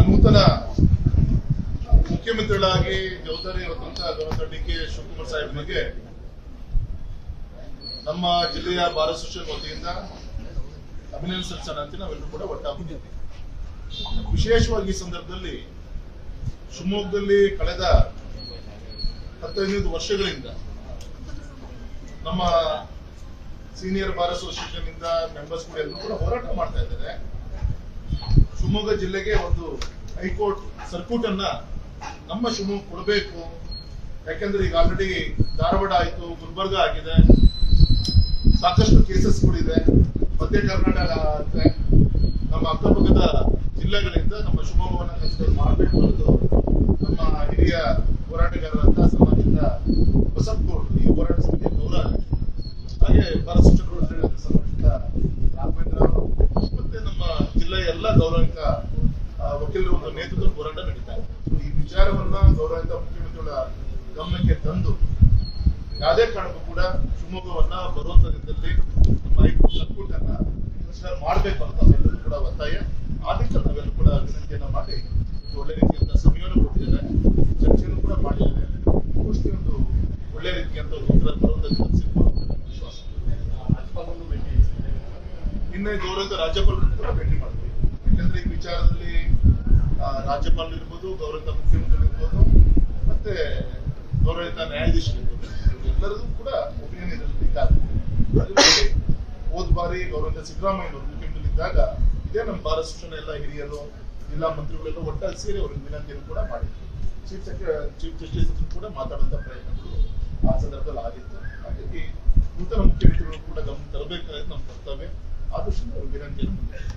ನೂತನ ಮುಖ್ಯಮಂತ್ರಿಗಳಾಗಿ ಜವಾಬ್ದಾರಿ ಹೊತ್ತಂತ ಗೌರವ ಡಿ.ಕೆ. ಶಿವಕುಮಾರ್ ಸಾಹೇಬರಿಗೆ ನಮ್ಮ ಜಿಲ್ಲೆಯ ಬಾರ್ ಅಸೋಸಿಯೇಷನ್ ವತಿಯಿಂದ ಅಭಿನಂದನೆ ಸಲ್ಲಿಸೋಣ ಅಂತ ನಾವೆಲ್ಲರೂ ಕೂಡ ಒಟ್ಟಾಗಿದ್ದೀವಿ. ವಿಶೇಷವಾಗಿ ಈ ಸಂದರ್ಭದಲ್ಲಿ ಶಿವಮೊಗ್ಗದಲ್ಲಿ ಕಳೆದ 15 ವರ್ಷಗಳಿಂದ ನಮ್ಮ ಸೀನಿಯರ್ ಬಾರ್ ಅಸೋಸಿಯೇಷನ್ ಇಂದ ಮೆಂಬರ್ಸ್ ಕೂಡ ಎಲ್ಲರೂ ಕೂಡ ಹೋರಾಟ ಮಾಡ್ತಾ ಇದ್ದಾರೆ. ಶಿವಮೊಗ್ಗ ಜಿಲ್ಲೆಗೆ ಒಂದು ಹೈಕೋರ್ಟ್ ಸರ್ಕ್ಯೂಟ್ ಅನ್ನ ನಮ್ಮ ಶಿವಮೊಗ್ಗ ಕೊಡಬೇಕು. ಯಾಕೆಂದ್ರೆ ಈಗ ಆಲ್ರೆಡಿ ಧಾರವಾಡ ಆಯ್ತು, ಗುಲ್ಬರ್ಗ ಆಗಿದೆ, ಸಾಕಷ್ಟು ಕೇಸಸ್ಗಳಿದೆ. ಮಧ್ಯ ಕರ್ನಾಟಕ ಆಗುತ್ತೆ, ನಮ್ಮ ಅಕ್ಕಪಕ್ಕದ ಜಿಲ್ಲೆಗಳಿಂದ ನಮ್ಮ ಶಿವಮೊಗ್ಗವನ್ನು ಕನ್ಸಿಡರ್ ಮಾಡಬೇಕು ಅನ್ನೋದು ನಮ್ಮ ಹಿರಿಯ ಹೋರಾಟಗಾರರಂತ ಸಮಾಜದ ಬಸಪ್ಪಗೌಡರು ಈ ಹೋರಾಟ ಸಮಿತಿಯ ಗೌರವ. ಹಾಗೆ ಬಾರ್ ಅಸೋಸಿಯೇಷನ್ ಸಂಬಂಧಿಸಿದ ರಾಘವೇಂದ್ರ ಅವರು ಮತ್ತೆ ನಮ್ಮ ಜಿಲ್ಲೆಯ ಎಲ್ಲ ಗೌರವಿತ ವಕೀಲರ ಒಂದು ನೇತೃತ್ವದ ಹೋರಾಟ ನಡೀತಾ ಇದೆ. ಈ ವಿಚಾರವನ್ನ ಗೌರವಿತ ಮುಖ್ಯಮಂತ್ರಿಗಳ ಗಮನಕ್ಕೆ ತಂದು ಯಾವುದೇ ಕಾರಣಕ್ಕೂ ಕೂಡ ಶಿವಮೊಗ್ಗವನ್ನ ಬರುವಂತ ದಿನದಲ್ಲಿ ನಮ್ಮ ಹೈಕೋರ್ಟ್ ಸರ್ಕ್ಯೂಟ್ ಅನ್ನ ಕನ್ಸಿಡರ್ ಮಾಡಬೇಕು ಅಂತ ನಾವೆಲ್ಲರೂ ಕೂಡ ಒತ್ತಾಯ. ಆದಷ್ಟು ನಾವೆಲ್ಲರೂ ಕೂಡ ವಿನಂತಿಯನ್ನ ಮಾಡಿ ಒಳ್ಳೆ ರೀತಿಯಂತ ಸಮಯವನ್ನು ಕೊಟ್ಟಿದ್ದಾರೆ, ಚರ್ಚೆಯನ್ನು ಕೂಡ ಮಾಡಿದ್ದಾರೆ. ಗೋಷ್ಠಿ ಒಂದು ಒಳ್ಳೆ ರೀತಿಯಂತ ಉತ್ತರ ಬರುವಂತ ವಿಶ್ವಾಸ. ನಿನ್ನೆ ಗೌರವಿತ ರಾಜ್ಯಪಾಲರನ್ನು ಕೂಡ ಭೇಟಿ ಮಾಡ್ತೀವಿ. ಯಾಕಂದ್ರೆ ಈ ವಿಚಾರದಲ್ಲಿ ರಾಜ್ಯಪಾಲರು ಇರ್ಬೋದು, ಗೌರವಿತ ಮುಖ್ಯಮಂತ್ರಿ ಇರ್ಬೋದು, ಮತ್ತೆ ಗೌರವಿತ ನ್ಯಾಯಾಧೀಶರಿರ್ಬೋದು, ಎಲ್ಲರಿಗೂ ಕೂಡ ಒಪಿನಿಯನ್ ಇದರಲ್ಲಿ ಹೋದ ಬಾರಿ ಗೌರವಿತ ಸಿದ್ದರಾಮಯ್ಯ ಮುಖ್ಯಮಂತ್ರಿ ಇದ್ದಾಗ ಇದೇ ನಮ್ಮ ಬಾರ್ ಅಸೋಸಿಯೇಷನ್ ಎಲ್ಲ ಹಿರಿಯರು, ಜಿಲ್ಲಾ ಮಂತ್ರಿಗಳೆಲ್ಲ ಒಟ್ಟಾಗಿ ಸೇರಿ ಅವರಿಗೆ ವಿನಂತಿಯನ್ನು ಕೂಡ ಮಾಡಿದ್ರು. ಚೀಫ್ ಜಸ್ಟಿಸ್ ಕೂಡ ಮಾತಾಡುವಂತ ಪ್ರಯತ್ನಗಳು ಆ ಸಂದರ್ಭದಲ್ಲಿ ಆಗಿತ್ತು. ಹಾಗಾಗಿ ನೂತನ ಮುಖ್ಯಮಂತ್ರಿಗಳು ಕೂಡ ಗಮನ ತರಬೇಕಾದ್ರೆ ನಮ್ಮ ಕರ್ತವ್ಯ. ಆದಷ್ಟು ವಿನಂತಿಯನ್ನು